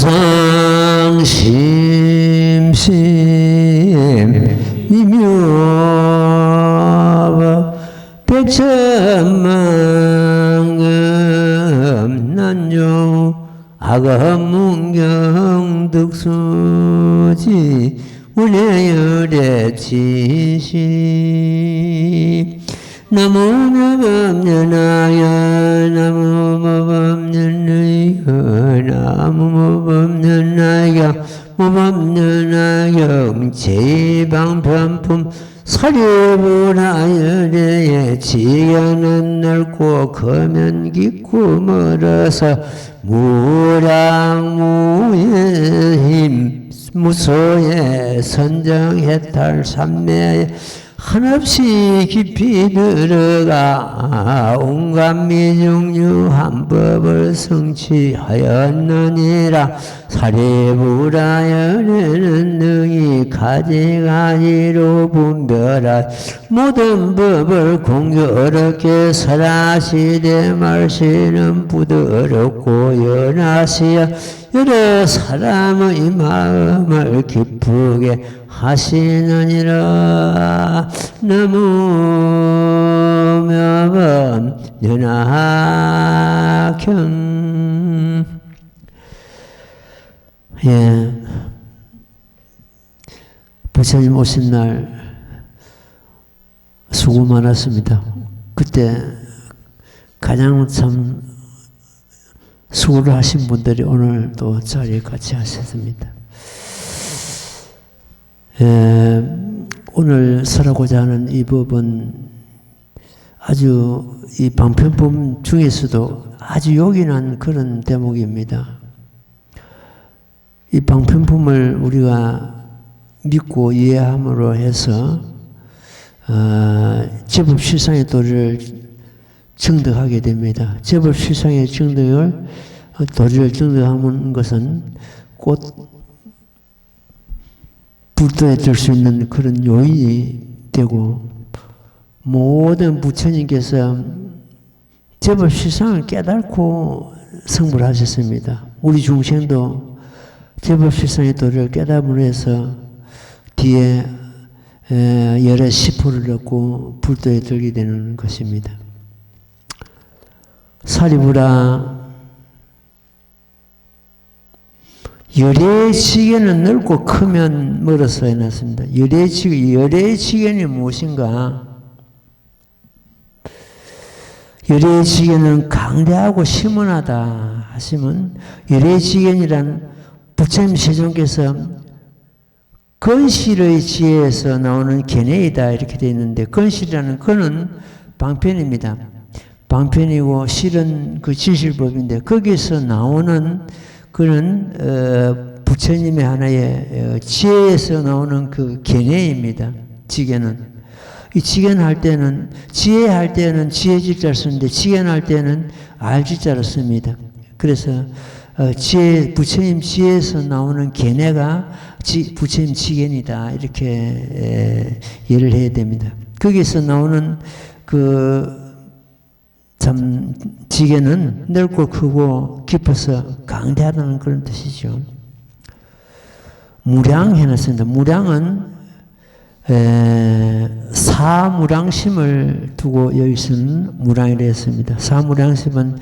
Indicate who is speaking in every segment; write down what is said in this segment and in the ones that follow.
Speaker 1: 무상심심이묘 백천만금 난용 아감문경 득수지 운해열의 지시 나무무법년하여 나무무법년하여 나무무법년하여 무법년하여 제방편품 사료불하여래에 지연은 넓고 거면 깊고 멀어서 무량무의 힘 무소의 선정해탈 삼매에 한없이 깊이 들어가 온갖 미중유한 법을 성취하였느니라. 사리부라여는 능히 가지가지로 분별할 모든 법을 공교롭게 설하시되 말씨는 부드럽고 연하시어 여러 사람의 마음을 기쁘게 하시느니라. 나무명은 연하경. 예, 부처님 오신 날 수고 많았습니다. 그때 가장 참 수고를 하신 분들이 오늘 또 자리에 같이 하셨습니다. 오늘 설하고자 하는 이 법은 아주 이 방편법 중에서도 아주 요긴한 그런 대목입니다. 이 방편법을 우리가 믿고 이해함으로 해서 제법실상의 도리를 증득하게 됩니다. 제법실상의 도리를 증득하는 것은 곧 불도에 들 수 있는 그런 요인이 되고, 모든 부처님께서 제법실상을 깨닫고 성불 하셨습니다. 우리 중생도 제법실상의 도리를 깨달음으로 해서 뒤에 열의 시포를 얻고 불도에 들게 되는 것입니다. 사리부라, 열의 지견은 넓고 크면 멀어서 해놨습니다. 열의 지견이 무엇인가? 열의 지견은 강대하고 심원하다 하시면, 열의 지견이란 부처님 세존께서 건실의 지혜에서 나오는 견해이다 이렇게 되어 있는데, 건실이라는 건은 방편입니다. 방편이고 실은 그 진실법인데, 거기서 나오는 그는 부처님의 하나의 지혜에서 나오는 그 견해입니다. 지견은. 이 지견할 때는, 지혜할 때는 지혜질자를 쓰는데, 지견할 때는 알질자를 씁니다. 그래서 부처님 지혜에서 나오는 견해가 부처님 지견이다 이렇게 이해를 해야 됩니다. 거기서 나오는 참 지견은 넓고 크고 깊어서 강대하다는 그런 뜻이죠. 무량 해놨습니다. 무량은 사무량심을 두고 여기서는 무량이라 했습니다. 사무량심은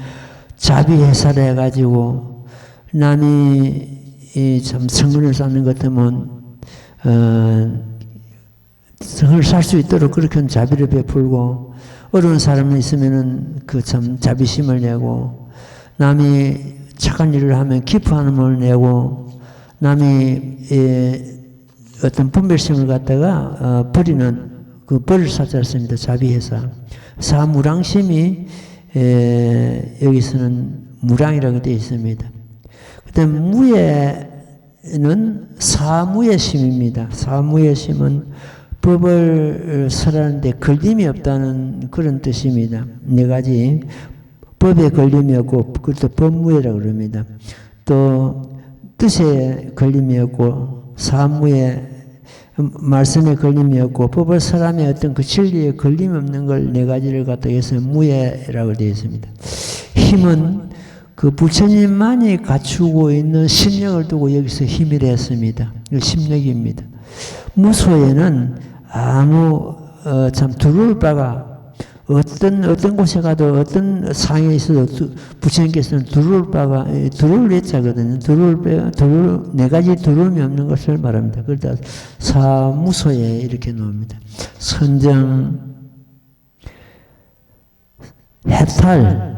Speaker 1: 자비해사를 해가지고 남이 참 성근을 쌓는 것 같으면 성을 살 수 있도록 그렇게 자비를 베풀고, 어려운 사람이 있으면은 그 참 자비심을 내고, 남이 착한 일을 하면 기뻐하는 마음을 내고, 남이 어떤 분별심을 갖다가 버리는 그 벌을 사자였습니다. 자비해사. 사무량심이 여기서는 무량이라고 되어 있습니다. 그다음 무예는 사무예심입니다. 사무예심은 법을 설하는데 걸림이 없다는 그런 뜻입니다. 네 가지. 법에 걸림이 없고, 그것도 법무예라고 그럽니다. 또 뜻에 걸림이 없고, 사무에 말씀에 걸림이 없고, 법을 설함에 어떤 그 진리에 걸림이 없는 걸 네 가지를 갖다 해서 무예라고 되어 있습니다. 힘은 그 부처님만이 갖추고 있는 심력을 두고 여기서 힘이라 했습니다. 심력입니다. 무소에는 아무 참 두려울 바가 어떤 곳에 가도 어떤 상황에 있어도 부처님께서는 두려울 바가 두려울 예자거든요. 네 가지 두려움이 없는 것을 말합니다. 그러다 사무소에 이렇게 나옵니다. 선정, 해탈,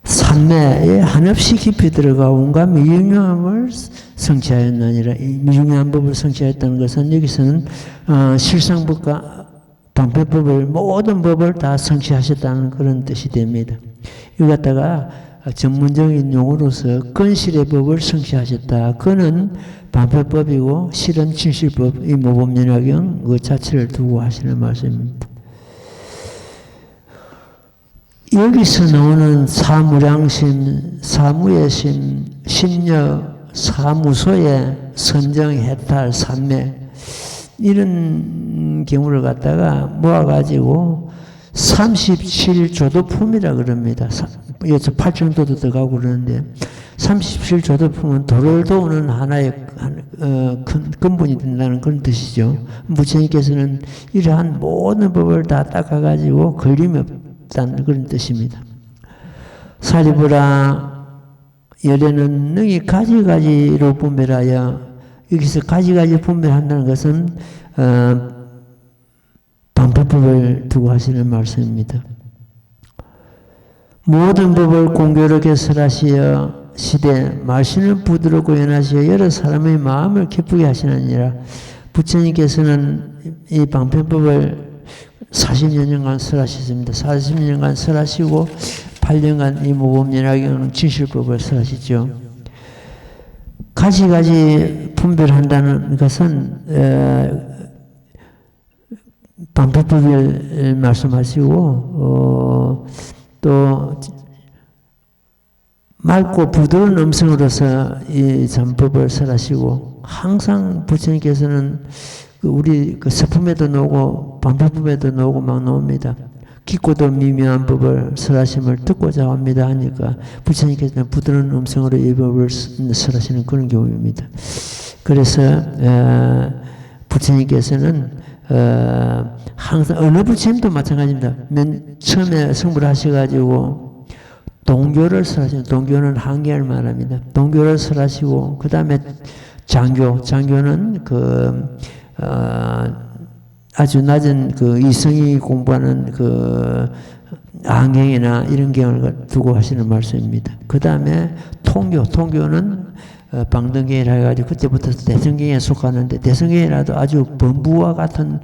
Speaker 1: 삼매에 한없이 깊이 들어가 온갖 미중요함을 성취하였느니라. 이 미중요한 법을 성취하였다는 것은 여기서는 실상법과 방패법을 모든 법을 다 성취하셨다는 그런 뜻이 됩니다. 이거 갖다가 전문적인 용어로서 건실의 법을 성취하셨다. 그는 방패법이고 실은 진실법, 이 모범연화경 그 자체를 두고 하시는 말씀입니다. 여기서 나오는 사무량심, 사무예심, 심력, 사무소의 선정, 해탈, 삼매 이런 경우를 갖다가 모아가지고 37조도품이라 그럽니다. 여기서 8정도도 들어가고 그러는데 37조도품은 도를 도우는 하나의 큰 근본이 된다는 그런 뜻이죠. 부처님께서는 이러한 모든 법을 다 닦아가지고 걸림이 없다는 그런 뜻입니다. 사리부라 열에는 능히 가지가지로 분별하여, 여기서 가지가지 분별한다는 것은 방법법을 두고 하시는 말씀입니다. 모든 법을 공교롭게 설하시어 시대 말씀을 부드럽고 연하시어 여러 사람의 마음을 기쁘게 하시느니라. 부처님께서는 이 방편법을 40여 년간 설하셨습니다. 40년간 설하시고 8년간 이 모범연화경은 진실법을 설하시죠. 가지가지 분별한다는 것은 방법법을 말씀하시고 또 맑고 부드러운 음성으로서 이 전법을 설하시고, 항상 부처님께서는 우리 그 서품에도 나오고 방법법에도 나오고 막 나옵니다. 깊고도 미묘한 법을 설하심을 듣고자 합니다 하니까 부처님께서는 부드러운 음성으로 이 법을 설하시는 그런 경우입니다. 그래서 부처님께서는 항상 어느 부처님도 마찬가지입니다. 처음에 성불을 하셔가지고 동교를 설하시는, 동교는 한계를 말합니다. 동교를 설하시고 그 다음에 장교는 아주 낮은 이성이 공부하는 안경이나 이런 경을 두고 하시는 말씀입니다. 그 다음에 통교는 방등경이라 해가지고 그때부터 대성경에 속하는데, 대성경이라도 아주 범부와 같은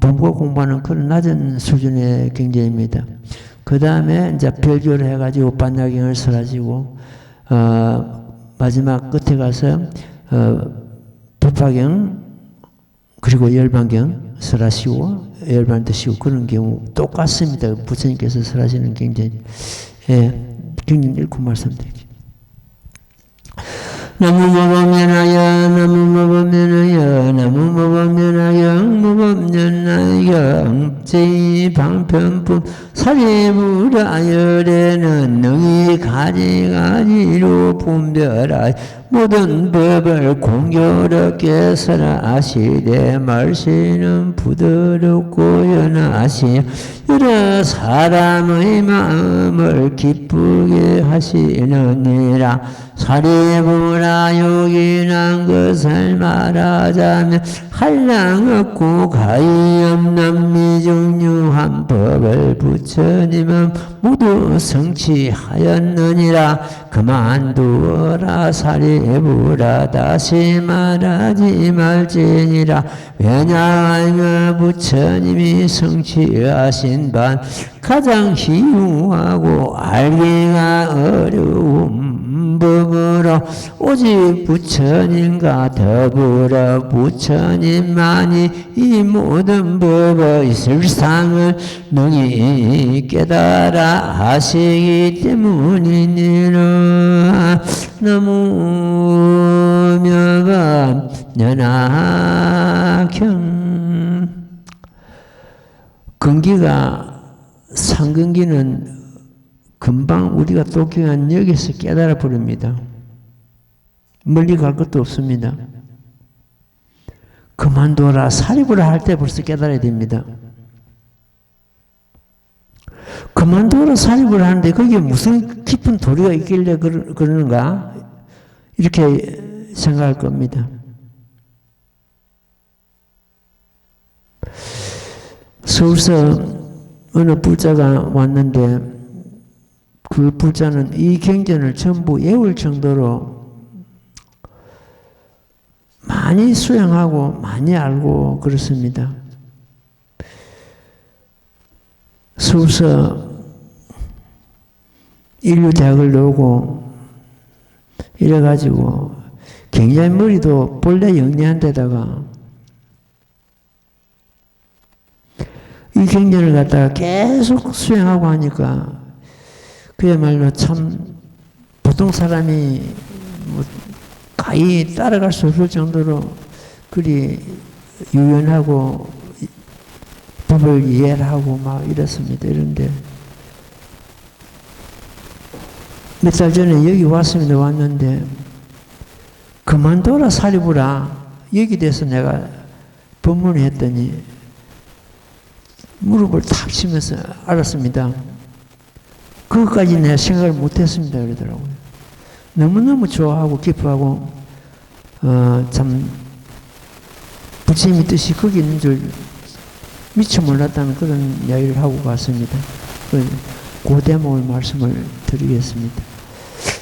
Speaker 1: 범부가 공부하는 그런 낮은 수준의 경제입니다. 그 다음에 이제 별교를 해가지고 반야경을 설하시고 마지막 끝에 가서 법화경 그리고 열반경 설하시고 열반 드시고 그런 경우 똑같습니다. 부처님께서 설하시는 경전. 경전 읽고 말씀드릴게요. 나무모범연하여 나무모범연하여 나무모범연하여 무범연하여 제2방편품 사리부라열에는 능히 가지가지로 분별하여 모든 법을 공교롭게 설하시되 말씀은 부드럽고 연하시어 여러 사람의 마음을 기쁘게 하시느니라. 사리부라 요긴한 것을 말하자면 한량 없고 가히 없는 미중유한 법을 부처님은 모두 성취하였느니라. 그만두어라 사리부라 다시 말하지 말지니라. 왜냐하면 부처님이 성취하신 반 가장 희유하고 알기가 어려운 법으로 오직 부처님과 더불어 부처님만이 이 모든 법의 실상을 능히 깨달아 하시기 때문이니라. 너무 명감 연하경. 근기가 상근기는 금방 우리가 독경한 여기서 깨달아 버립니다. 멀리 갈 것도 없습니다. 그만둬라, 살입으라 할 때 벌써 깨달아야 됩니다. 그만둬라, 살입으라 하는데 거기에 무슨 깊은 도리가 있길래 그러는가? 이렇게 생각할 겁니다. 서울서 어느 불자가 왔는데 그 불자는 이 경전을 전부 외울 정도로 많이 수행하고 많이 알고 그렇습니다. 서울서 인류대학을 나오고 이래가지고 굉장히 머리도 본래 영리한 데다가 이 경전을 갖다가 계속 수행하고 하니까 그야말로 참 보통 사람이 뭐 가히 따라갈 수 없을 정도로 그리 유연하고 법을 이해를 하고 막 이랬습니다. 이런데 몇 달 전에 여기 왔습니다. 왔는데 그만둬라 살입으라 여기 대해서 내가 법문을 했더니 무릎을 탁 치면서 알았습니다. 그것까지 내가 생각을 못했습니다. 그러더라고요. 너무너무 좋아하고 기뻐하고 참 부처님의 뜻이 거기 있는 줄 미처 몰랐다는 그런 이야기를 하고 갔습니다. 그 대목을 말씀을 드리겠습니다.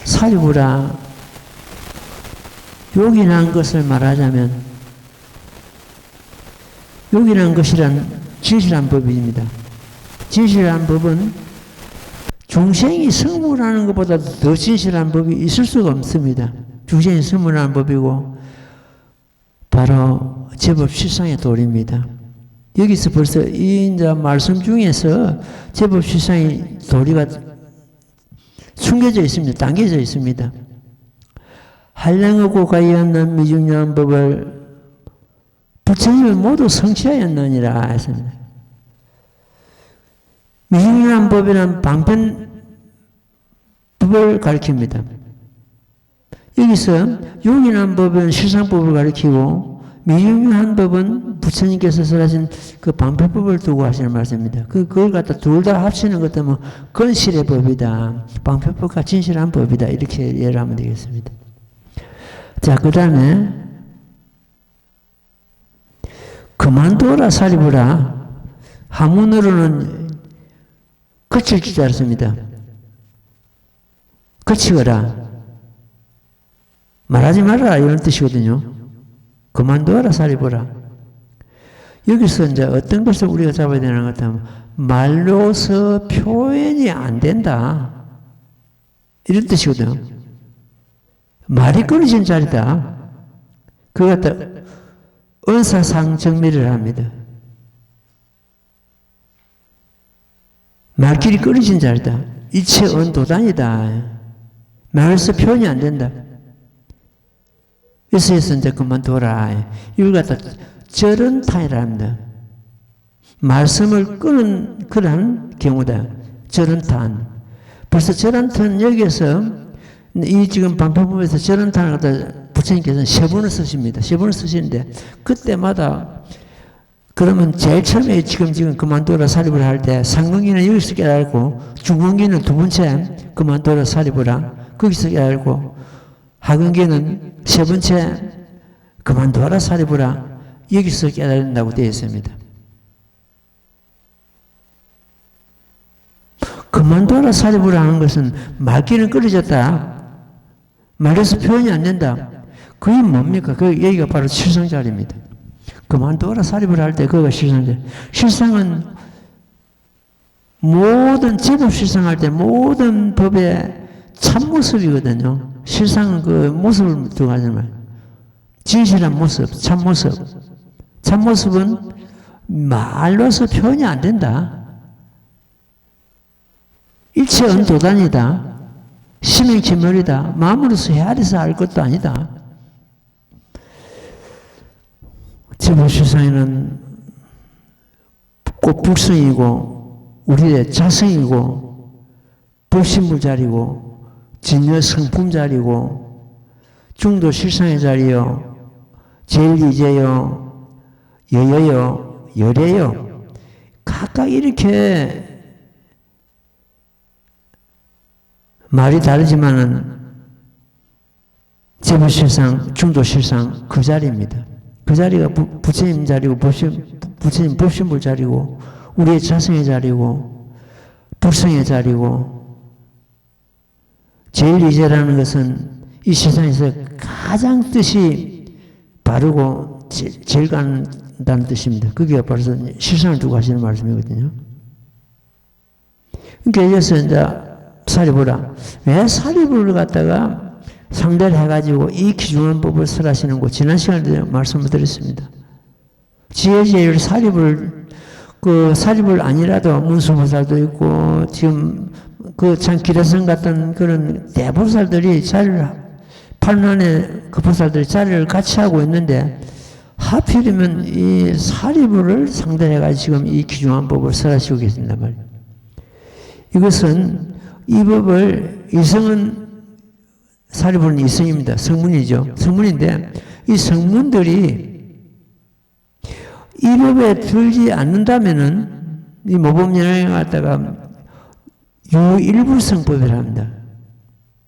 Speaker 1: 살입으라 욕이란 것을 말하자면 욕이란 것이란 진실한 법입니다. 진실한 법은 중생이 성불하는 것보다 더 진실한 법이 있을 수가 없습니다. 중생이 성불하는 법이고 바로 제법 실상의 도리입니다. 여기서 벌써 이 이제 말씀 중에서 제법 실상의 도리가 숨겨져 있습니다. 담겨져 있습니다. 한량하고 가이한 미중요한 법을 부처님은 모두 성취하였느니라 했습니다. 미중요한 법이란 방편법을 가리킵니다. 여기서 용인한 법은 실상법을 가리키고 미중요한 법은 부처님께서 설하신 그 방편법을 두고 하시는 말씀입니다. 그걸 갖다 둘 다 합치는 것 때문에 건실의 법이다. 방편법과 진실한 법이다. 이렇게 이해를 하면 되겠습니다. 자, 그 다음에 그만둬라 살입으라 한문으로는 거칠 줄 알았습니다. 거치거라 말하지 말아라 이런 뜻이거든요. 그만둬라 살입으라. 여기서 이제 어떤 것을 우리가 잡아야 되는 것 같으면 말로서 표현이 안 된다 이런 뜻이거든요. 말이 끊어진 자리다. 그걸 갖다 은사상 정리를 합니다. 말길이 끊어진 자리다. 이체 언도단이다. 말로서 표현이 안 된다. 그래서 이제 그만둬라. 이걸 갖다 절은탄이라 합니다. 말씀을 끊은 그런 경우다. 절은탄. 벌써 절은탄 여기에서 이 지금 방법에서 절은탄을 갖다 부처님께서는 세 번을 쓰십니다. 세 번을 쓰시는데 그때마다 그러면 제일 처음에 지금 그만둬라 살입을 할 때 상근기는 여기서 깨달고 중근기는 두 번째 그만둬라 살입으라 거기서 깨달고 하근기는 세 번째 그만둬라 살입으라 여기서 깨달는다고 되어 있습니다. 그만둬라 살입으라 하는 것은 말귀는 끊어졌다. 말에서 표현이 안 된다. 그게 뭡니까? 여기가 바로 실상자리입니다. 그만둬라 살입을 할 때 그거가 실상자리. 실상은 모든 제법 실상할 때 모든 법의 참모습이거든요. 실상은 그 모습을 두고 하는 말. 진실한 모습, 참모습. 참모습은 말로서 표현이 안 된다. 일체 언도단이다. 심행체멸이다. 마음으로서 헤아려서 알 것도 아니다. 제법 실상에는 꼭 불성이고 우리의 자성이고 불신물 자리고 진여 성품 자리고 중도 실상의 자리요 제일이제요 여여요 열애요 각각 이렇게 말이 다르지만은 제불실상 중도실상 그 자리입니다. 그 자리가 부처님 자리고 부처님 불신물 자리고 우리의 자성의 자리고 불성의 자리고 제일이제라는 것은 이 세상에서 가장 뜻이 바르고 제일 간다는 뜻입니다. 그게 벌써 실상을 두고 하시는 말씀이거든요. 그러니까 여기서 이제 사리부라 왜 사리부를 갖다가 상대를 해가지고 이 기중한 법을 설하시는 거 지난 시간에 말씀을 드렸습니다. 지혜제일 사립을 그 사립을 아니라도 문수보살도 있고 지금 그 참 기라성 같은 그런 대보살들이 자리를 팔만의 그 보살들이 자리를 같이 하고 있는데 하필이면 이 사립을 상대해가지고 지금 이 기중한 법을 설하시고 계신단 말이에요. 이것은 이 법을 이성은 사리부는 이성입니다. 성문이죠. 성문인데 이 성문들이 이 법에 들지 않는다면은 이 모범연행을 갖다가 유일불성법이라 합니다.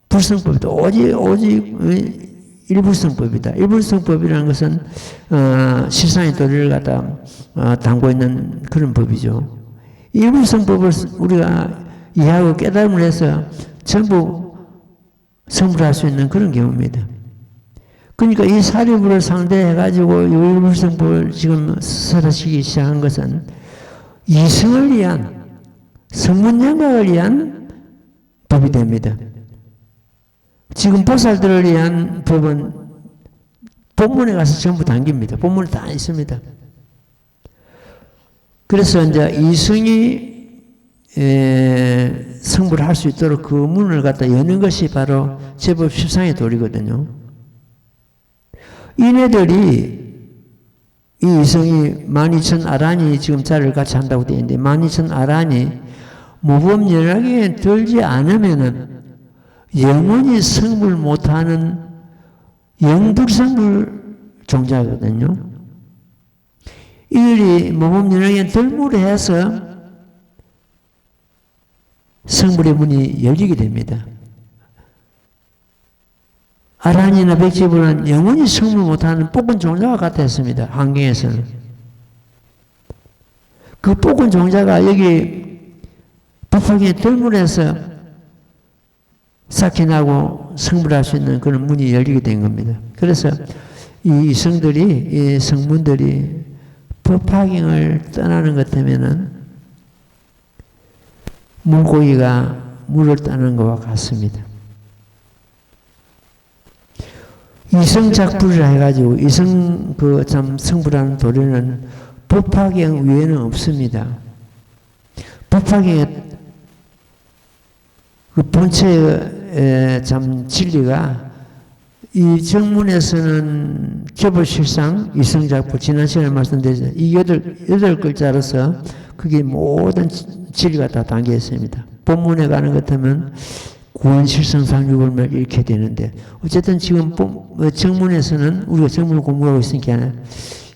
Speaker 1: 불성법이다. 오직 일불성법이다. 일불성법이라는 것은 실상의 도리를 갖다 담고 있는 그런 법이죠. 일불성법을 우리가 이해하고 깨달음을 해서 전부 성불할 수 있는 그런 경우입니다. 그러니까 이 사리부를 상대해가지고 유일불성법을 지금 설하시기 시작한 것은 이성을 위한 성문양각을 위한 법이 됩니다. 지금 보살들을 위한 법은 본문에 가서 전부 담깁니다. 본문에 다 있습니다. 그래서 이제 이성이 성불을 할 수 있도록 그 문을 갖다 여는 것이 바로 제법 십상의 도리거든요. 이네들이 이 이성이 12,000 아란이 지금 자리를 같이 한다고 되어 있는데 12,000 아란이 모범연락에 들지 않으면은 영원히 성불 못하는 영불성불 종자거든요. 이들이 모범연락에 들무를 해서 성불의 문이 열리게 됩니다. 아란이나 백지불은 영원히 성불 못하는 뽑은 종자와 같았습니다. 환경에서는. 그 뽑은 종자가 여기 법화경에 들물에서 삭히 나고 성불할 수 있는 그런 문이 열리게 된 겁니다. 그래서 이 성들이, 이 성문들이 법화경을 떠나는 것 때문에는 물고기가 물을 떠나는 것과 같습니다. 이성작불이라 해가지고 이성 그 참 성불하는 도리는 법화경 위에는 없습니다. 법화경의 그 본체의 참 진리가 이 정문에서는 제불실상 이성작불 지난 시간에 말씀드렸죠. 이 여덟 글자로서 그게 모든 진리가 다 담겨 있습니다. 본문에 가는 것 같으면 구원실성상육을 이렇게 되는데 어쨌든 지금 정문에서는 우리가 정문을 공부하고 있으니까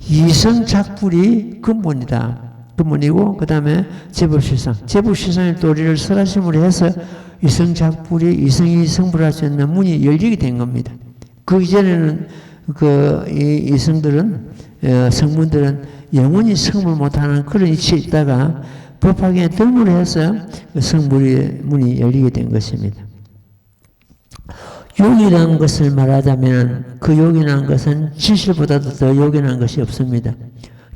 Speaker 1: 이성작불이 근본이다. 근본이고 그 다음에 제불실상. 제불실상의 도리를 설하심으로 해서 이성작불이 이성이 성불할 수 있는 문이 열리게 된 겁니다. 그 이전에는 이성들은 성문들은 영원히 성불 못하는 그런 위치에 있다가 법화경에 들물을 해서 성불의 문이 열리게 된 것입니다. 욕이라는 것을 말하자면 그 욕이라는 것은 진실보다도 더 욕이라는 것이 없습니다.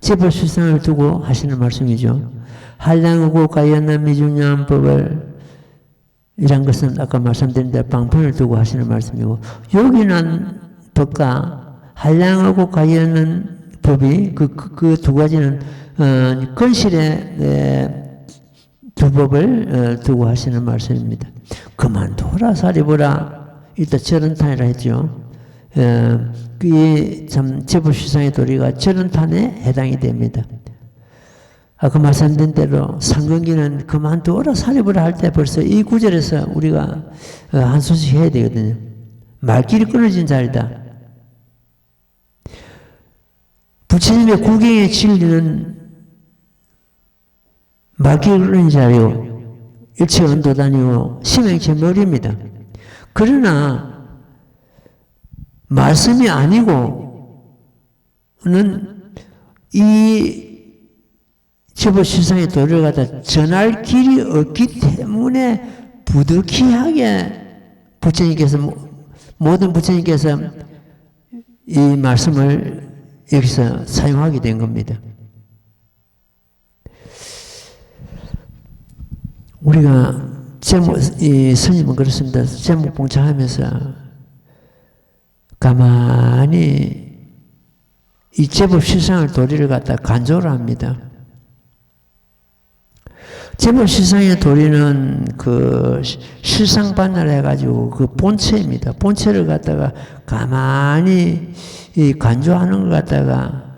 Speaker 1: 제불실상을 두고 하시는 말씀이죠. 한량하고 가연한 미중량한 법을 이란 것은 아까 말씀드린 대로 방편을 두고 하시는 말씀이고 욕이란 법과 한량하고 가연한 법이 그 두 가지는 근실의 두 법을 두고 하시는 말씀입니다. 그만둬라 사리보라 이따 절은탄이라 했죠. 그게 참 제불실상의 도리가 절은탄에 해당이 됩니다. 아까 말씀드린 대로 상근기는 그만두어라 살해보라 할 때 벌써 이 구절에서 우리가 한 소식 해야 되거든요. 말길이 끊어진 자리다. 부처님의 구경의 진리는 말길이 끊어진 자리요. 일체 언도단이요. 심행체 머리입니다. 그러나 말씀이 아니고는 이 제법 실상의 도리를 갖다 전할 길이 없기 때문에 부득이하게 부처님께서 모든 부처님께서 이 말씀을 여기서 사용하게 된 겁니다. 우리가 이 스님은 그렇습니다. 제목 봉창하면서 가만히 이 제법 실상의 도리를 갖다 간조를 합니다. 제법 실상의 도리는 그 실상반야를 해가지고 그 본체입니다. 본체를 갖다가 가만히 이 간조하는 걸 갖다가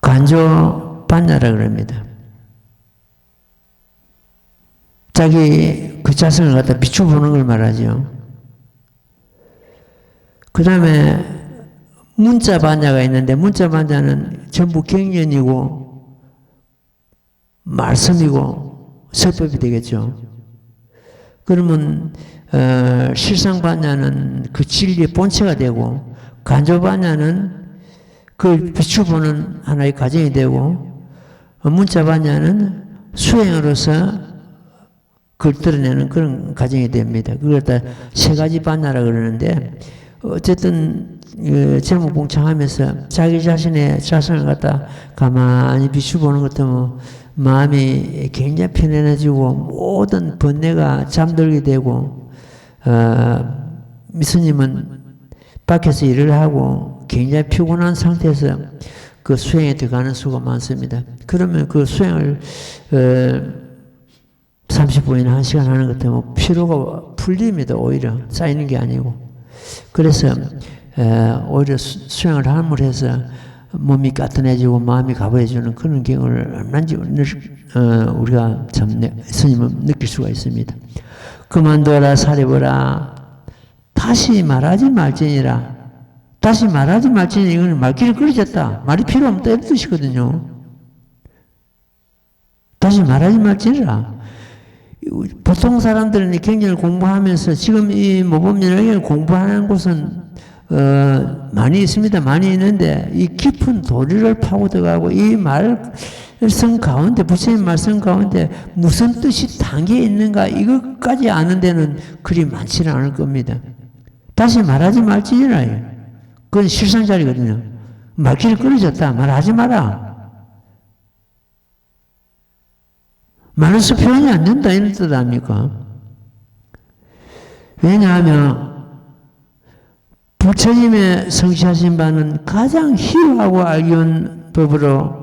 Speaker 1: 간조반야라 그럽니다. 자기 그 자성을 갖다 비춰보는 걸 말하죠. 그 다음에 문자 반야가 있는데 문자 반야는 전부 경연이고 말씀이고 설법이 되겠죠. 그러면 실상 반야는 그 진리의 본체가 되고 간조 반야는 그걸 비춰보는 하나의 과정이 되고 문자 반야는 수행으로서 그걸 드러내는 그런 과정이 됩니다. 그걸 다 세 가지 반야라 그러는데 어쨌든 제목 봉창하면서 자기 자신의 자성을 갖다 가만히 비추보는 것도 뭐 마음이 굉장히 편안해지고 모든 번뇌가 잠들게 되고 미스님은 밖에서 일을 하고 굉장히 피곤한 상태에서 그 수행에 들어가는 수가 많습니다. 그러면 그 수행을 30분이나 1시간 하는 것 때문에 피로가 풀립니다. 오히려 쌓이는 게 아니고. 그래서 오히려 수행을 함으로 해서 몸이 까딱해지고 마음이 가벼워지는 그런 경우를 얼마든지 우리가 참 스님은 느낄 수가 있습니다. 그만둬라 살해보라 다시 말하지 말지니라. 다시 말하지 말지니 이거는 말길을 끊어졌다. 말이 필요 없다 이런 뜻이거든요. 다시 말하지 말지니라. 보통 사람들은 이 경전을 공부하면서 지금 이 모범연락을 공부하는 곳은 많이 있습니다. 많이 있는데 이 깊은 도리를 파고 들어가고 이 말씀 가운데 부처님 말씀 가운데 무슨 뜻이 담겨 있는가 이것까지 아는 데는 그리 많지는 않을 겁니다. 다시 말하지 말지니라. 그건 실상자리거든요. 말길이 끊어졌다. 말하지 마라. 말로서 표현이 안 된다 이런 뜻 아닙니까? 왜냐하면 부처님의 성취하신 바는 가장 희유하고 알기운 법으로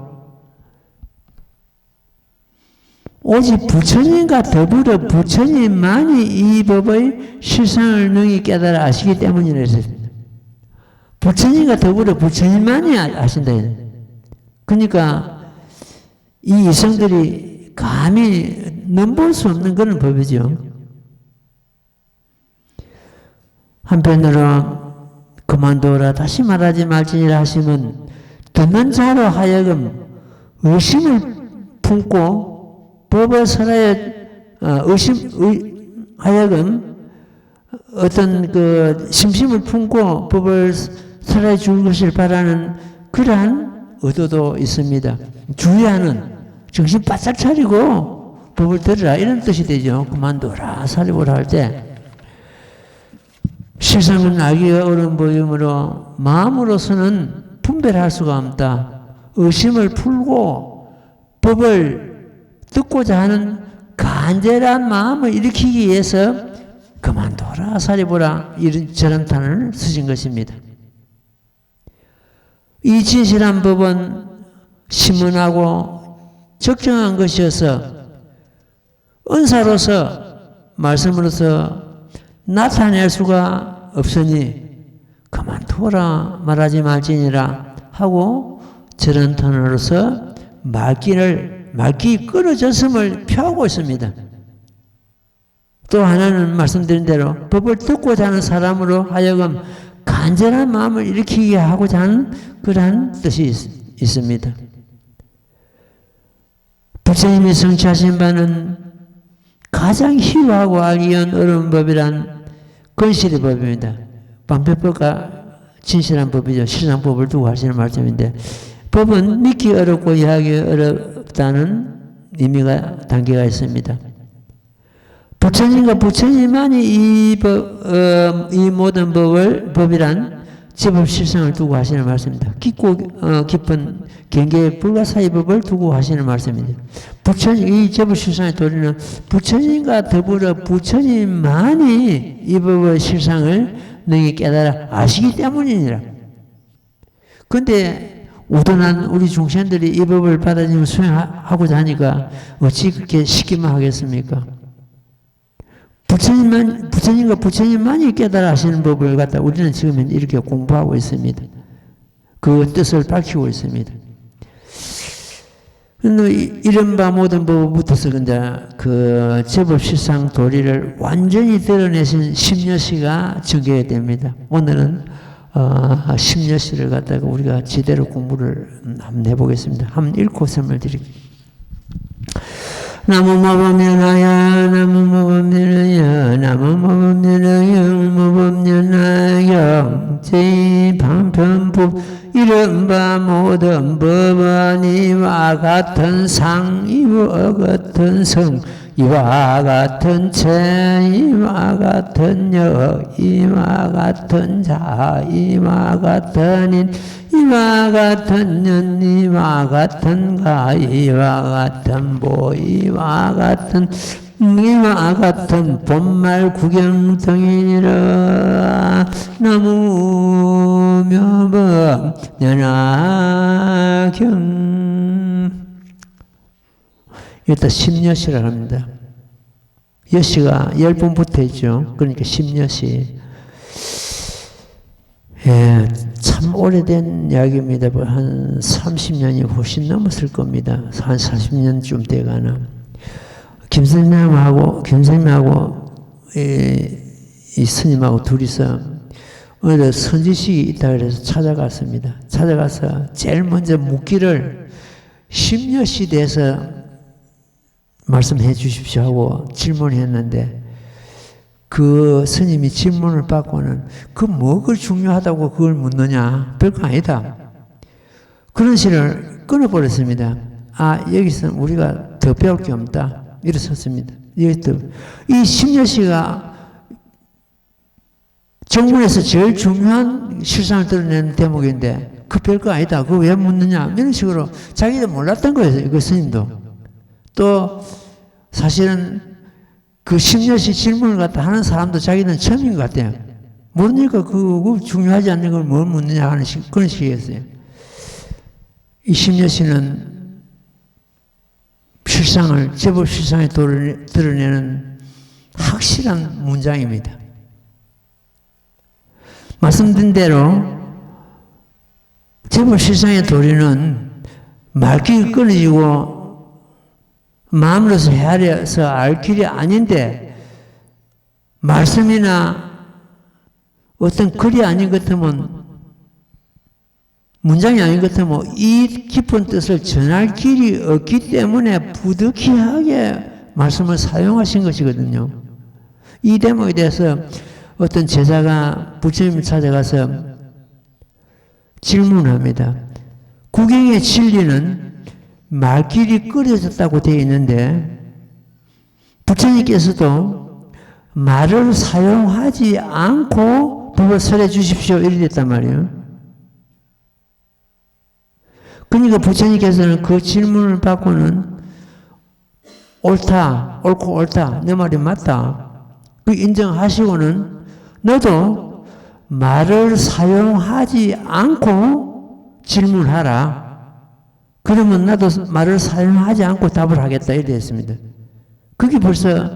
Speaker 1: 오직 부처님과 더불어 부처님만이 이 법의 실상을 능히 깨달아 아시기 때문이라 했습니다. 부처님과 더불어 부처님만이 아신다. 그러니까 이 이성들이 감히 넘볼 수 없는 그런 법이죠. 한편으로 그만둬라 다시 말하지 말지니라 하시면 듣는 자로 하여금 의심을 품고 법을 설하여 하여금 어떤 그 심심을 품고 법을 설하여 줄 것을 바라는 그러한 의도도 있습니다. 주의하는 정신 바짝 차리고 법을 들으라 이런 뜻이 되죠. 그만둬라 살해보라 할 때 실상은 알기가 어려운 법이므로 마음으로서는 분별할 수가 없다. 의심을 풀고 법을 듣고자 하는 간절한 마음을 일으키기 위해서 그만둬라 살해보라 이런 저런 단어를 쓰신 것입니다. 이 진실한 법은 심문하고 적정한 것이어서 은사로서 말씀으로서 나타낼 수가 없으니 그만두어라 말하지 말지니라 하고 저런 톤으로서 말기 끊어졌음을 표하고 있습니다. 또 하나는 말씀드린 대로 법을 듣고자 하는 사람으로 하여금 간절한 마음을 일으키게 하고자 하는 그러한 뜻이 있습니다. 부처님이 성취하신 바는 가장 희화하고 알기 어려운 법이란 건실의 법입니다. 방패법과 진실한 법이죠. 실상법을 두고 하시는 말씀인데 법은 믿기 어렵고 이해하기 어렵다는 의미가 단계가 있습니다. 부처님과 부처님만이 이 모든 법이란 제법 실상을 두고 하시는 말씀입니다. 깊은 경계의 불가사의 법을 두고 하시는 말씀입니다. 이 제법 실상의 도리는 부처님과 더불어 부처님만이 이 법의 실상을 너희 깨달아 아시기 때문이니라. 그런데 우둔한 우리 중생들이 이 법을 받아들이며 수행하고자 하니까 어찌 그렇게 쉽게만 하겠습니까? 부처님과 부처님만이 깨달아 하시는 법을 갖다 우리는 지금 이렇게 공부하고 있습니다. 그 뜻을 밝히고 있습니다. 이른바 모든 법부터서 그 제법 실상 도리를 완전히 드러내신 심려시가 전개가 됩니다. 오늘은 심려시를 갖다가 우리가 제대로 공부를 한번 해보겠습니다. 한번 읽고 설명을 드릴게요. 나무모범연하야 나무모범연하야 나무모범연하야 무범연하야 제방편부 이른바 모든 법은 이와 같은 상 이와 같은 성 이와 같은 체 이와 같은 여 이와 같은 자 이와 같은 인 이와 같은 년 이와 같은 가 이와 같은 보 이와 같은 본말 구경 등이니라. 나무묘법 연하경. 일단 심여시라고 합니다. 여시가 10번 붙어 있죠. 그러니까 심여시. 예, 참 오래된 이야기입니다. 한 30년이 훨씬 넘었을 겁니다. 한 40년쯤 돼가나. 김선생님하고 이 스님하고 둘이서 어느 선지식이 있다 그래서 찾아갔습니다. 찾아가서 제일 먼저 묻기를 심여시 대해서 말씀해 주십시오 하고 질문했는데 그 스님이 질문을 받고는 그 뭐가 중요하다고 그걸 묻느냐 별거 아니다. 그런 시를 끊어버렸습니다. 여기서 우리가 더 배울 게 없다. 이랬었습니다. 이 심려시가 정문에서 제일 중요한 실상을 드러내는 대목인데 그 별거 아니다. 그거 왜 묻느냐 이런 식으로 자기도 몰랐던 거예요. 그 스님도. 또 사실은 그 심려시 질문을 갖다 하는 사람도 자기는 처음인 것 같아요. 모르니까 그거 중요하지 않는 걸 뭘 묻느냐 하는 그런 식이었어요. 이 심려시는 실상을, 제법 실상의 도를 드러내는 확실한 문장입니다. 말씀드린 대로 제법 실상의 도리는 말길이 끊어지고 마음으로서 헤아려서 알 길이 아닌데 말씀이나 어떤 글이 아닌 것 같으면 문장이 아닌 것 같으면 이 깊은 뜻을 전할 길이 없기 때문에 부득이하게 말씀을 사용하신 것이거든요. 이 대목에 대해서 어떤 제자가 부처님을 찾아가서 질문합니다. 구경의 진리는 말길이 끓여졌다고 되어 있는데 부처님께서도 말을 사용하지 않고 법을 설해 주십시오 이랬단 말이에요. 그러니까 부처님께서는 그 질문을 받고는 옳다, 옳고 옳다, 내 말이 맞다 그 인정하시고는 너도 말을 사용하지 않고 질문하라. 그러면 나도 말을 사용하지 않고 답을 하겠다 이래 했습니다. 그게 벌써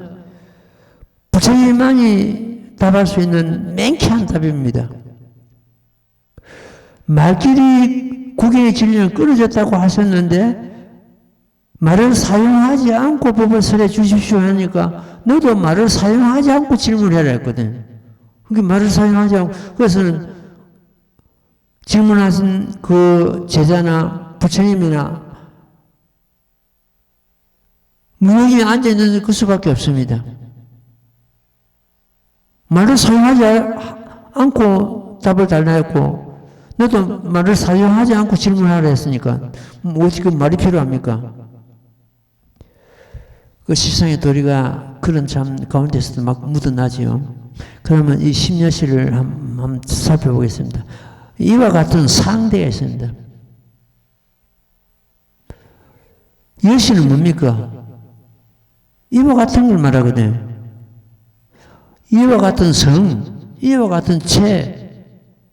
Speaker 1: 부처님만이 답할 수 있는 맹쾌한 답입니다. 말길이 국인의 진리는 끊어졌다고 하셨는데 말을 사용하지 않고 법을 설해 주십시오 하니까 너도 말을 사용하지 않고 질문해라 했거든. 그게 말을 사용하지 않고 그래서는 질문하신 그 제자나 부처님이나 무용이 앉아있는 그 수밖에 없습니다. 말을 사용하지 않고 답을 달라 했고 너도 말을 사용하지 않고 질문하라 했으니까 뭐 지금 말이 필요합니까? 그 세상의 도리가 그런 참 가운데서도 막 묻어나지요. 그러면 이 심려시를 한번 살펴보겠습니다. 이와 같은 상대가 있습니다. 여시는 뭡니까? 이와 같은 걸 말하거든요. 이와 같은 성, 이와 같은 체,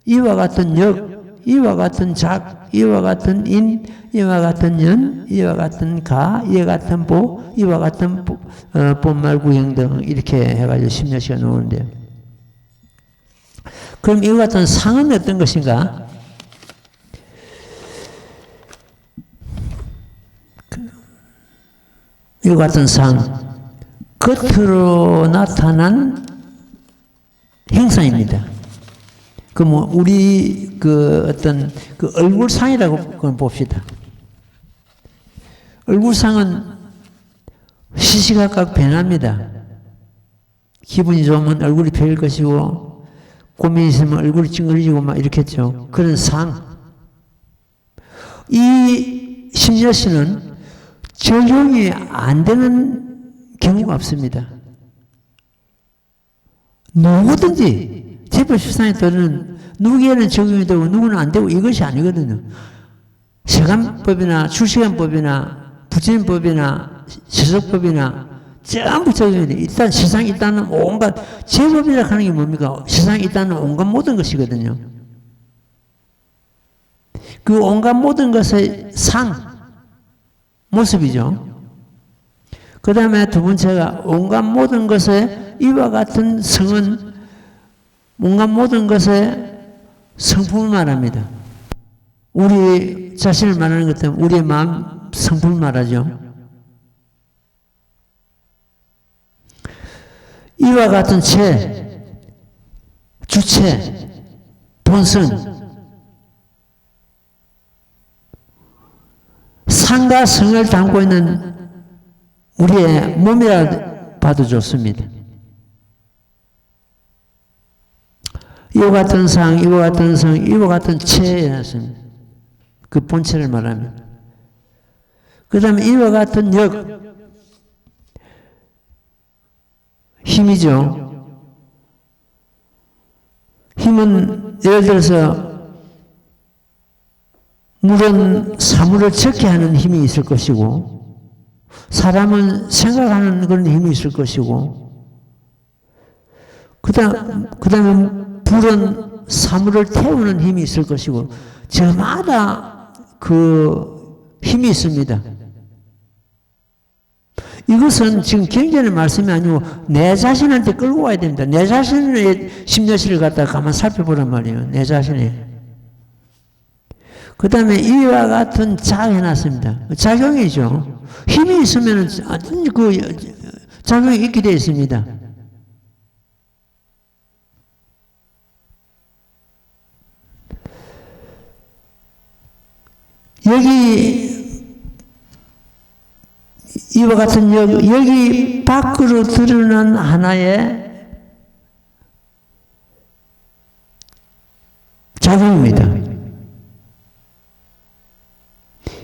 Speaker 1: 이와 같은 역, 이와 같은 작, 이와 같은 인, 이와 같은 연, 이와 같은 가, 이와 같은 보, 이와 같은 본말 구형 등 이렇게 해가지고 심려시가 나오는데요. 그럼 이와 같은 상은 어떤 것인가? 이와 같은 상, 겉으로 나타난 행상입니다. 그 뭐 우리 그 어떤 그 얼굴상이라고 봅시다. 얼굴상은 시시각각 변합니다. 기분이 좋으면 얼굴이 펴일 것이고 고민이 있으면 얼굴이 찡그리지고 막 이렇겠죠. 그런 상. 이 심려시는 적용이 안 되는 경우가 없습니다. 누구든지 제법실상에 따르는 누구에는 적용이 되고 누구는 안 되고 이것이 아니거든요. 세간법이나 출세간법이나 부처님법이나 세속법이나 전부 적용이 돼. 일단 세상에 있다는 온갖 제법이라고 하는 게 뭡니까? 세상에 있다는 온갖 모든 것이거든요. 그 온갖 모든 것의 상, 모습이죠. 그 다음에 두 번째가 온갖 모든 것의 이와 같은 성은 온갖 모든 것의 성품을 말합니다. 우리 자신을 말하는 것 때문에 우리의 마음 성품을 말하죠. 이와 같은 체, 주체, 본성, 상과 성을 담고 있는 우리의 몸이라 봐도 좋습니다. 이와 같은 상, 이와 같은 성, 이와 같은 체에 났습니다. 그 본체를 말합니다. 그 다음에 이와 같은 역, 힘이죠. 힘은 예를 들어서 물은 사물을 적게 하는 힘이 있을 것이고 사람은 생각하는 그런 힘이 있을 것이고 그 다음에 불은 사물을 태우는 힘이 있을 것이고 저마다 그 힘이 있습니다. 이것은 지금 경전의 말씀이 아니고 내 자신한테 끌고 와야 됩니다. 내 자신의 심려시를 갖다가 가만 살펴보란 말이에요. 내 자신이. 그 다음에 이와 같은 작 해놨습니다. 작용이죠. 힘이 있으면 그 작용이 있게 되어 있습니다. 여기 이와 같은 여기 밖으로 드러난 하나의 작용입니다.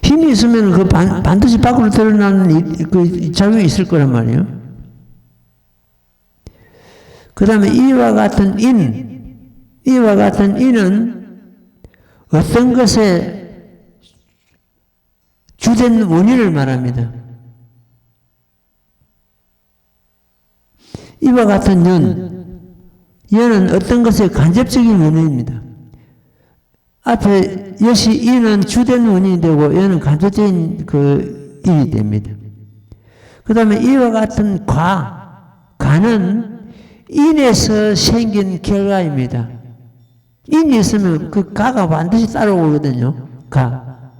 Speaker 1: 힘이 있으면 그 반드시 밖으로 드러나는 그 작용이 있을 거란 말이에요. 그 다음에 이와 같은 이와 같은 인은 어떤 것에 주된 원인을 말합니다. 이와 같은 연은 어떤 것의 간접적인 원인입니다. 앞에 여시 인은 주된 원인이 되고 연은 간접적인 그 인이 됩니다. 그 다음에 이와 같은 가는 인에서 생긴 결과입니다. 인이 있으면 그 가가 반드시 따라오거든요. 가.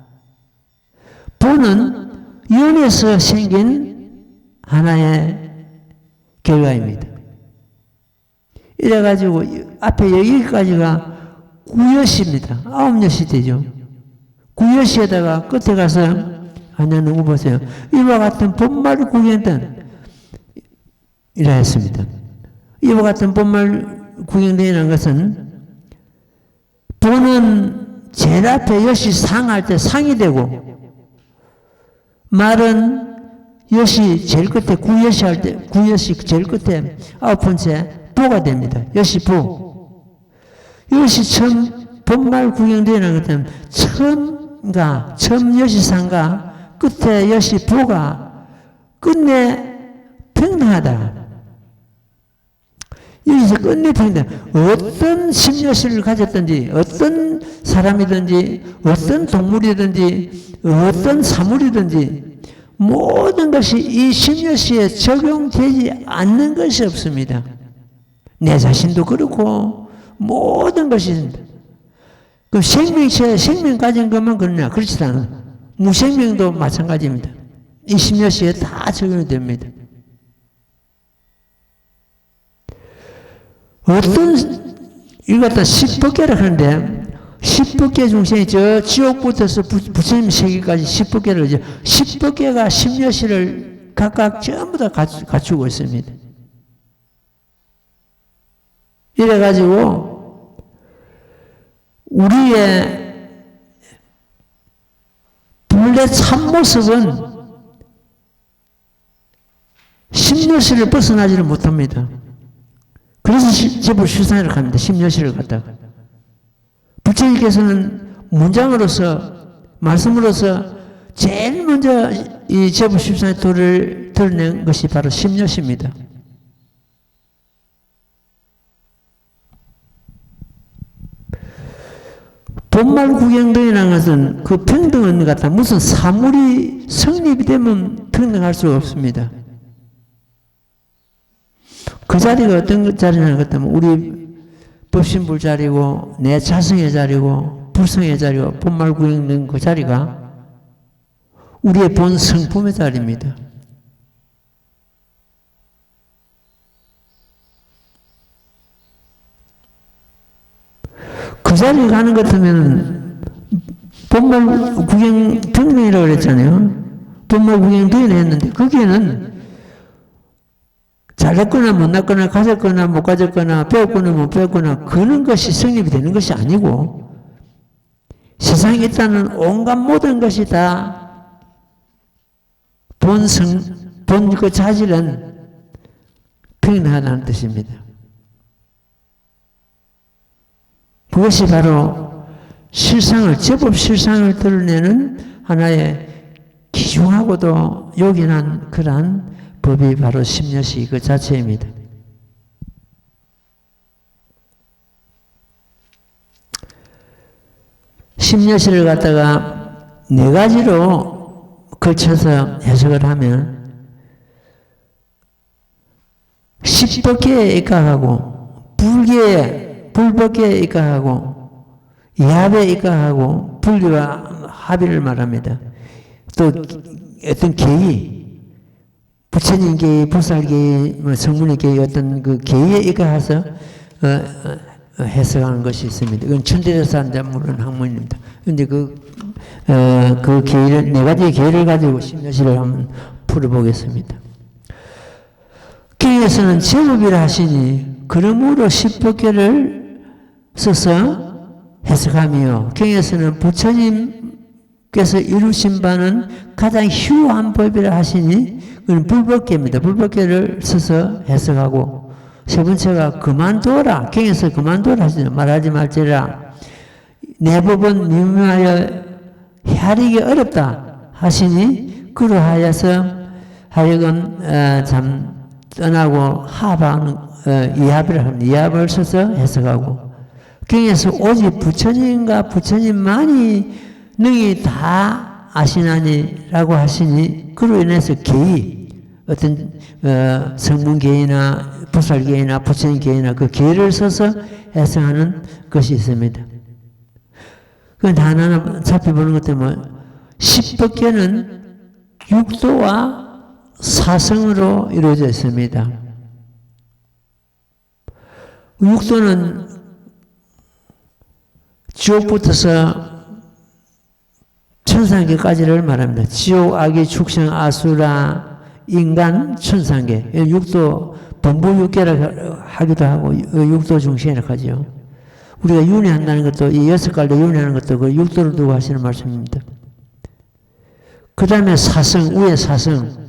Speaker 1: 보는 연에서 생긴 하나의 결과입니다. 이래가지고 앞에 여기까지가 구여시입니다. 9여시 되죠. 구여시에다가 끝에 가서 하나 누구 보세요. 이와 같은 본말 구경된 이라 했습니다. 이와 같은 본말 구경된이라는 것은 보는 제일 앞에 여시 상할 때 상이 되고 말은 여시 제일 끝에 구여시 할 때 구여시 제일 끝에 9번째 보가 됩니다. 여시 보. 여시 처음 본말 구경된이라는 것은 처음 여시 상가 끝에 여시 보가 끝내 평등하다. 여기서 끝내 평등. 어떤 심려시를 가졌든지, 어떤 사람이든지, 어떤 동물이든지, 어떤 사물이든지, 모든 것이 이 심려시에 적용되지 않는 것이 없습니다. 내 자신도 그렇고, 모든 것이. 그 생명체에 생명 가진 것만 그러냐? 그렇지 않아. 무생명도 마찬가지입니다. 이 심려시에 다 적용이 됩니다. 어떤, 이거 갖다 10법계라 하는데, 10법계 중생이 저 지옥부터서 부처님 세계까지 10법계를 이제 10법계가 10여시를 각각 전부 다 갖추고 있습니다. 이래가지고, 우리의 본래 참모습은 10여시를 벗어나지를 못합니다. 그래서 제법 실상이라고 합니다. 10여시를 갖다가. 부처님께서는 문장으로서, 말씀으로서 제일 먼저 이 제법 실상의 도를 드러낸 것이 바로 10여시입니다. 본말 구경등이라는 것은 그 평등은 같다. 무슨 사물이 성립이 되면 평등할 수가 없습니다. 그 자리가 어떤 자리냐는 것 때문에 우리 법신불 자리고 내 자성의 자리고 불성의 자리고 본말 구경된 그 자리가 우리의 본 성품의 자리입니다. 그 자리에 가는 것 같으면 본말 구경 평등이라고 그랬잖아요. 본말 구경 등이라 했는데 거기에는 잘했거나 못났거나 가졌거나 못 가졌거나 배웠거나 못 배웠거나 그런 것이 성립이 되는 것이 아니고 세상에 있다는 온갖 모든 것이 다 본 그 자질은 평등하다는 뜻입니다. 그것이 바로 실상을, 제법 실상을 드러내는 하나의 귀중하고도 요긴한 그러한 법이 바로 심려시 그 자체입니다. 심려시를 갖다가 네 가지로 걸쳐서 해석을 하면 십법계에 입각하고 불법계에 입각하고 이합에 입각하고 분리와 합의를 말합니다. 또 어떤 계의 부처님 계의, 보살 계의, 성문의 계의 어떤 그 계의에 입각해서 해석하는 것이 있습니다. 이건 천대자사한테 물은 학문입니다. 그런데 그 계의를, 네 가지의 계의를 가지고 심려시를 한번 풀어보겠습니다. 경에서는 제법이라 하시니, 그러므로 십법계를 써서 해석하며, 경에서는 부처님께서 이루신 바는 가장 휴한 법이라 하시니, 그건 불법계입니다. 불법계를 써서 해석하고, 세 번째가 그만둬라. 경에서 그만둬라 하시죠. 말하지 말지라. 내 법은 미묘하여 헤아리기 어렵다 하시니, 그러하여서 하여금 참 떠나고 합하는 이합이라 합니다. 이합을 써서 해석하고, 경에서 오직 부처님과 부처님만이 능히 다 아시나니라고 하시니, 그로 인해서 계의, 어떤 성문계의나 보살계의나 부처님계의나 그 계의를 써서 해석하는 것이 있습니다. 그 하나하나 살펴보는 것 때문에 10법계는 육도와 사성으로 이루어져 있습니다. 육도는 지옥부터서 천상계까지를 말합니다. 지옥, 악의, 축생, 아수라, 인간, 천상계. 육도, 범부육계라고 하기도 하고, 육도 중생이라고 하죠. 우리가 윤회한다는 것도, 이 6갈래 윤회하는 것도 그 육도를 두고 하시는 말씀입니다. 그 다음에 사성, 위에 사성.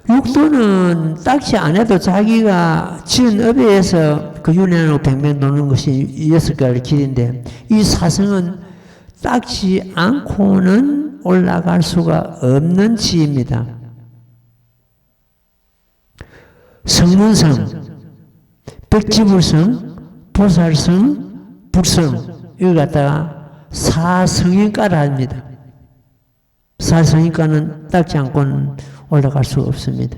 Speaker 1: 육도는 딱히 안 해도 자기가 지은 업에 의해서 그 윤회하고 뱅뱅 도는 것이 6갈래 길인데, 이 사성은 닦지 않고는 올라갈 수가 없는 지입니다. 성문성, 백지불성, 보살성, 불성, 이걸 갖다가 사성인가라 합니다. 사성인가는 닦지 않고는 올라갈 수가 없습니다.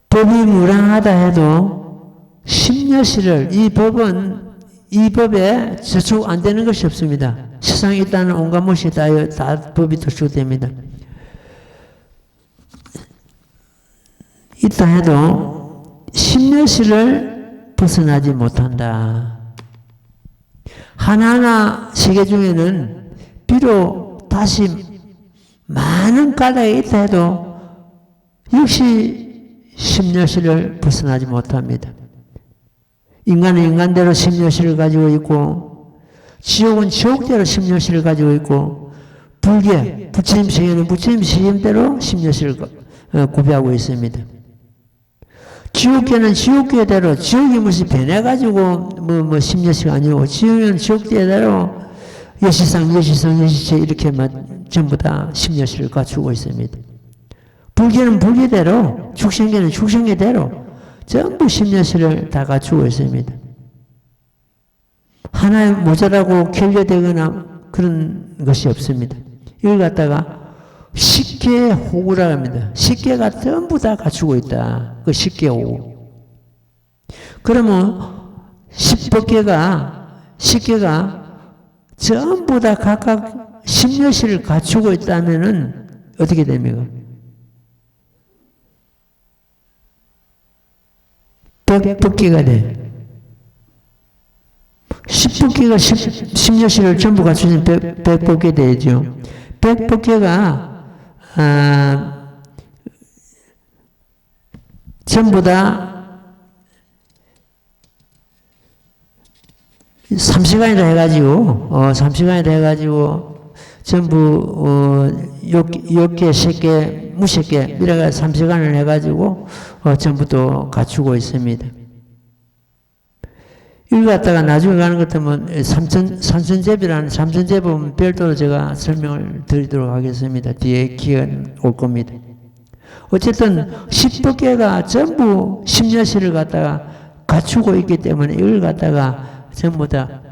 Speaker 1: 법이 무량하다 해도 심려시를, 이 법에 저촉 안 되는 것이 없습니다. 세상에 있다는 온갖 것이 다 법이 저촉됩니다. 있다 해도 심려시를 벗어나지 못한다. 하나하나 세계 중에는 비록 다시 많은 까닭이 있다 해도 역시 심려시를 벗어나지 못합니다. 인간은 인간대로 심려시를 가지고 있고, 지옥은 지옥대로 심려시를 가지고 있고, 불계, 부처님 세계는 부처님 세계대로 심려시를 구비하고 있습니다. 지옥계는 지옥계대로, 지옥이 무슨 변해가지고 심려시가 아니고, 지옥은 지옥계대로 여시상, 여시체 이렇게만 전부 다 심려시를 갖추고 있습니다. 불계는 불계대로, 축생계는 축생계대로 전부 심려시를 다 갖추고 있습니다. 하나에 모자라고 결여되거나 그런 것이 없습니다. 이걸 갖다가 식계호구라고 합니다. 식계가 전부 다 갖추고 있다. 그 식계호구. 그러면 식계가 전부 다 각각 심려시를 갖추고 있다면은 어떻게 됩니까? 백법계가 돼. 10법계가 심려시를 전부 갖추면 백법계 되죠. 백법계가 전부 다 3시간이라 해가지고 3시간이라 해가지고 전부 욕계, 색계, 무색계 이래가 3시간을 해가지고 전부 또 갖추고 있습니다. 이걸 갖다가 나중에 가는 것 같으면 삼천제비라는 삼천제법은 별도로 제가 설명을 드리도록 하겠습니다. 뒤에 기회가 올 겁니다. 어쨌든 10법계가 전부 심려시를 갖다가 갖추고 있기 때문에 이걸 갖다가 전부 다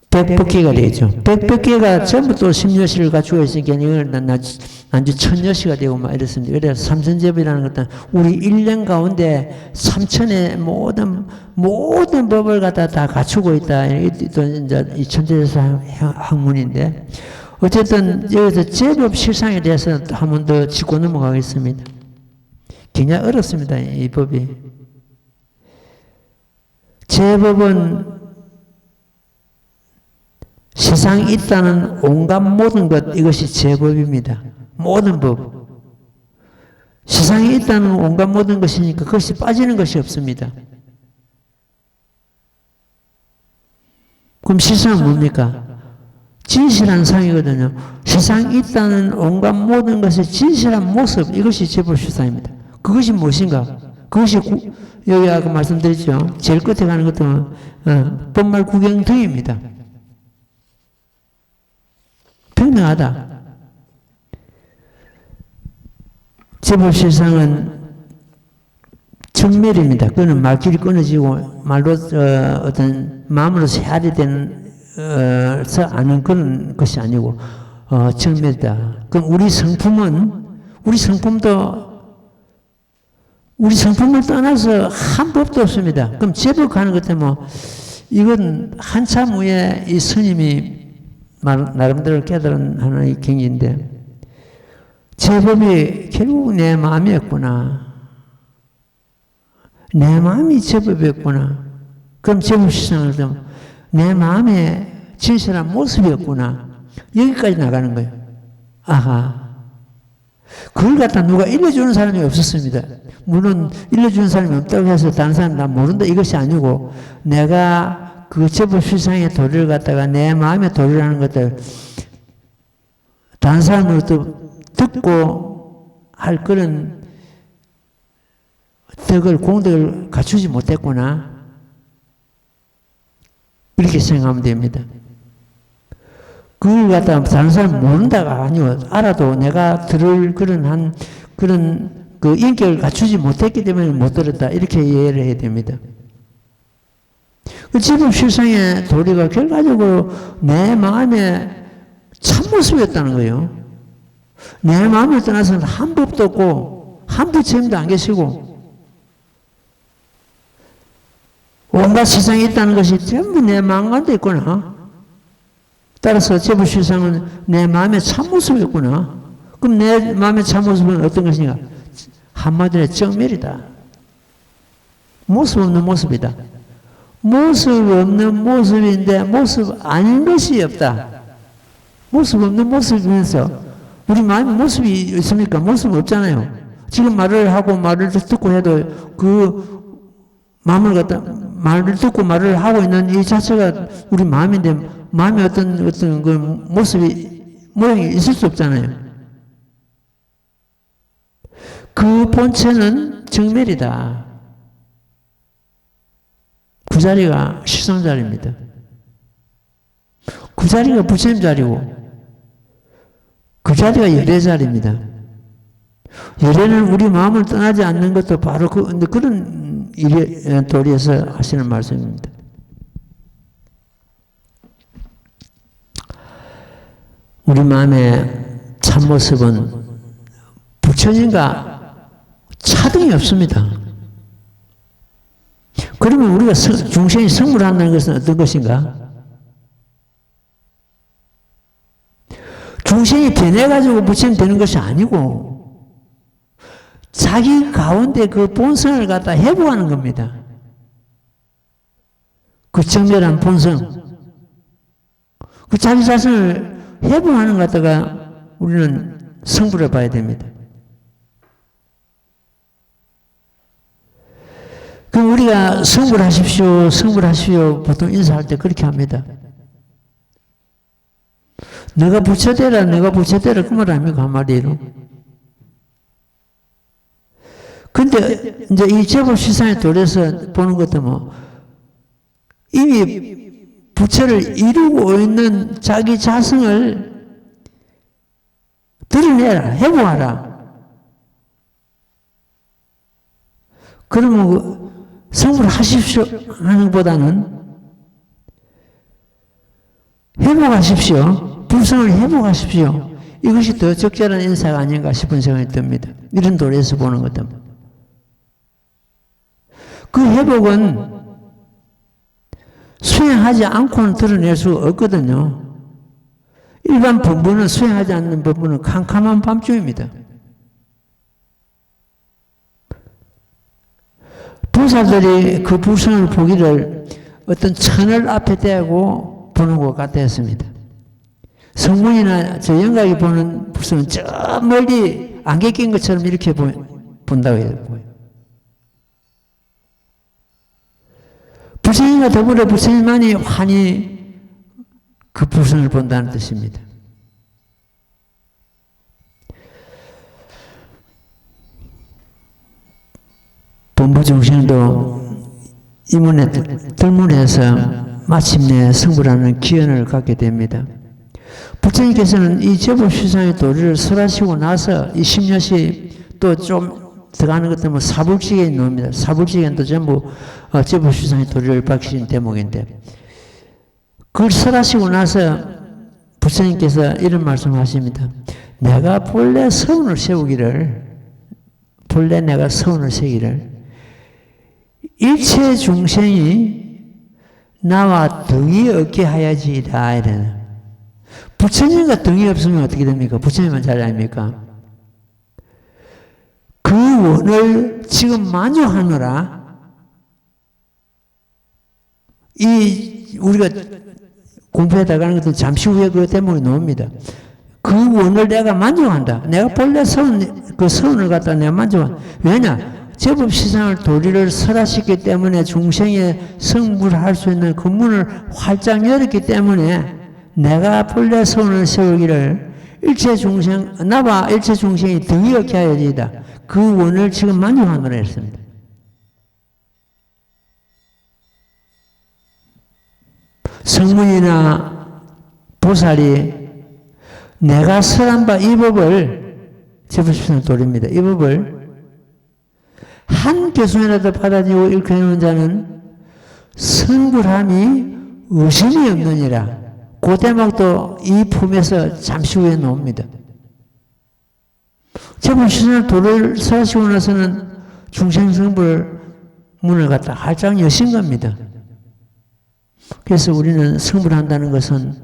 Speaker 1: 백법계가 되죠. 백법계가 전부 또 심려시를 갖추고 있으니까 이걸 난주 천여시가 되고 막 이렇습니다. 그래서 삼천제법이라는 것은 우리 1년 가운데 3천의 모든 법을 갖다 다 갖추고 있다. 또 이제 이 천재에서 학문인데 어쨌든 여기서 제법 실상에 대해서 한 번 더 짚고 넘어가겠습니다. 굉장히 어렵습니다. 이 법이. 제법은 세상에 있다는 온갖 모든 것, 이것이 제법입니다. 모든 법. 세상에 있다는 온갖 모든 것이니까 그것이 빠지는 것이 없습니다. 그럼 실상은 뭡니까? 진실한 상이거든요. 세상에 있다는 온갖 모든 것의 진실한 모습, 이것이 제법 실상입니다. 그것이 무엇인가? 그것이 여기 아까 말씀드렸죠. 제일 끝에 가는 것도 법말 구경 등입니다. 평등하다. 제법 실상은 정멸입니다. 그거는 말길이 끊어지고 말로 어떤 마음으로 헤아리 되는 아는 그런 것이 아니고 정멸이다. 그럼 우리 성품도 우리 성품을 떠나서 한 법도 없습니다. 그럼 제법하는 것 때문에 이건 한참 후에 이 스님이 나름대로 깨달은 하나의 경지인데 제법이 결국 내 마음이었구나. 내 마음이 제법이었구나. 그럼 제법 실상을 하면 내 마음의 진실한 모습이었구나. 여기까지 나가는 거예요. 아하. 그걸 갖다 누가 일러주는 사람이 없었습니다. 물론 일러주는 사람이 없다고 해서 다른 사람 다 모른다 이것이 아니고 내가 그 제법 실상의 도리를 갖다가 내 마음의 도리라는 것들 다른 사람으로부터 듣고 할 그런 덕을 공덕을 갖추지 못했구나. 이렇게 생각하면 됩니다. 그걸 갖다 다른 사람 모른다가 아니고 알아도 내가 들을 그런 그 인격을 갖추지 못했기 때문에 못 들었다. 이렇게 이해를 해야 됩니다. 그 제법 실상의 도리가 결과적으로 내 마음의 참모습이었다는 거예요. 내 마음을 떠나서는 한 법도 없고 한 부처님도 안 계시고 온갖 세상에 있다는 것이 전부 내 마음 가운데 있구나. 따라서 제법 실상은 내 마음의 참모습이었구나. 그럼 내 마음의 참모습은 어떤 것인가? 한마디로 정멸이다. 모습 없는 모습이다. 모습 없는 모습인데 모습 아닌 것이 없다. 모습 없는 모습이면서 우리 마음에 모습이 있습니까? 모습 없잖아요. 지금 말을 하고 말을 듣고 해도 그 마음을 갖다 말을 듣고 말을 하고 있는 이 자체가 우리 마음인데 마음에 어떤 그 모습이 모양이 있을 수 없잖아요. 그 본체는 정멸이다. 그 자리가 실상 자리입니다. 그 자리가 부처님 자리고 그 자리가 열애 자리입니다. 열애는 우리 마음을 떠나지 않는 것도 바로 그런 도리에서 하시는 말씀입니다. 우리 마음의 참모습은 부처님과 차등이 없습니다. 그러면 우리가 중생이 성불한다는 것은 어떤 것인가? 중생이 변해가지고 부처님 되는 것이 아니고 자기 가운데 그 본성을 갖다 회복하는 겁니다. 그 정멸한 본성. 그 자기 자신을 회복하는 것 갖다가 우리는 성불해 봐야 됩니다. 그럼 우리가 성불하십시오, 성불하십시오 보통 인사할 때 그렇게 합니다. 내가 부처되라, 내가 부처되라 그 말 아닙니까 한마디로. 근데 이제 이 제법 실상의 도리에서 보는 것도 뭐 이미 부처를 이루고 있는 자기 자성을 드러내라, 회복하라. 그러면 성불하십시오 하는 것보다는 회복하십시오. 불성을 회복하십시오. 이것이 더 적절한 인사가 아닌가 싶은 생각이 듭니다. 이런 도리에서 보는 것도. 그 회복은 수행하지 않고는 드러낼 수 없거든요. 일반 법문은 수행하지 않는 법문은 캄캄한 밤중입니다. 부사들이 그 불성을 보기를 어떤 천을 앞에 대고 보는 것 같았습니다. 성문이나 저 영각이 보는 불성은 저 멀리 안개 낀 것처럼 이렇게 본다고 해요. 부처님과 더불어 부처님만이 환히 그 불성을 본다는 뜻입니다. 본부중생도 이문에 들문해서 마침내 성불하는 기원을 갖게 됩니다. 부처님께서는 이 제법 실상의 도리를 설하시고 나서 이 10년씩 또 좀 들어가는 것 때문에 사불지계에 놓습니다. 사불지계는 또 전부 제법 실상의 도리를 밝히신 대목인데 그걸 설하시고 나서 부처님께서 이런 말씀을 하십니다. 내가 본래 서운을 세우기를 본래 내가 선을 세기를 일체 중생이 나와 등이 없게 하여지이다. 이래. 부처님과 등이 없으면 어떻게 됩니까? 부처님은 잘 아닙니까? 그 원을 지금 만족하느라 우리가 공부해 나가는 것도 잠시 후에 그것 때문에 나옵니다. 그 원을 내가 만족한다. 내가 본래 그 선을 갖다 내가 만족한다. 왜냐? 제법 세상을 도리를 설하셨기 때문에 중생의 성불할 수 있는 그 문을 활짝 열었기 때문에 내가 본래 선을 세우기를 나와 일체 중생이 등이 없게 하여지이다. 그 원을 지금 만족하노라 했습니다. 성문이나 보살이 내가 설한 바 이 법을 제법시는 도리입니다. 이 법을 한 교순이라도 받아들이고 일깨우는 자는 성불함이 의심이 없느니라. 그 대목도 이 품에서 잠시 후에 나옵니다. 제법시는 도를 설하시고 나서는 중생성불 문을 갖다 활짝 여신 겁니다. 그래서 우리는 성불한다는 것은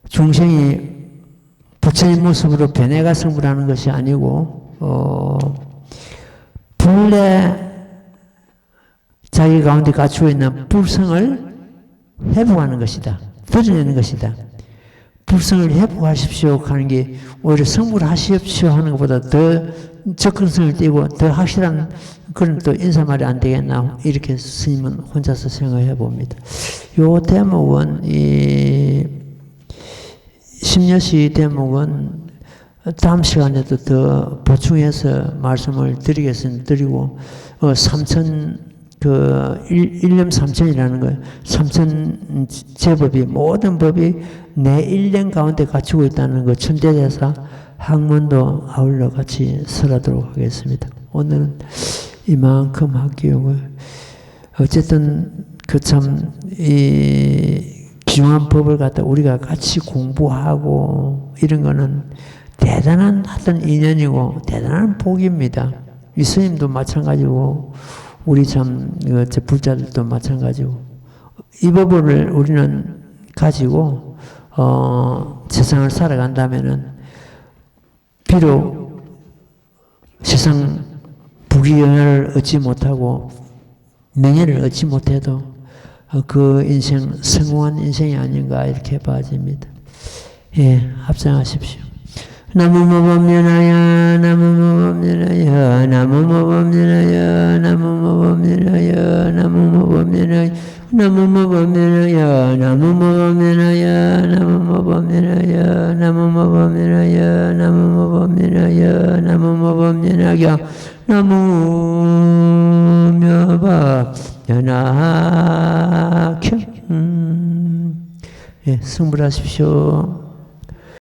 Speaker 1: 중생이 부처님 모습으로 변해가 성불하는 것이 아니고 본래 자기 가운데 갖추고 있는 불성을 회복하는 것이다. 드러내는 것이다. 불성을 회복하십시오 하는 게 오히려 성불하십시오 하는 것보다 더 접근성을 띠고 더 확실한 그런 또 인사말이 안 되겠나 이렇게 스님은 혼자서 생각해 봅니다. 요 대목은 이 심려시 대목은 다음 시간에도 더 보충해서 말씀을 드리고 일념 삼천이라는 거예요. 삼천 제법이 모든 법이 내 일념 가운데 갖추고 있다는 거 천대대사 학문도 아울러 같이 설하도록 하겠습니다. 오늘은 이만큼 할게요. 어쨌든 이 귀중한 법을 갖다 우리가 같이 공부하고 이런 거는 대단한 하여튼 인연이고 대단한 복입니다. 이 스님도 마찬가지고 우리 불자들도 마찬가지고 이 법을 우리는 가지고 세상을 살아간다면은 비록 세상 부귀영화를 얻지 못하고 명예를 얻지 못해도 그 인생 성공한 인생이 아닌가 이렇게 봐집니다. 예, 합장하십시오. 나무모범연하여 나무모범연하여 나무모범연하여 나무모범연하여 나무모범연하여 나무모범연하여 나무모범연하여 나무모범연하여 나무모범연하여 나무모범연하여 나무모범연하여 나무묘밥 연하켜 예, 승불하십시오.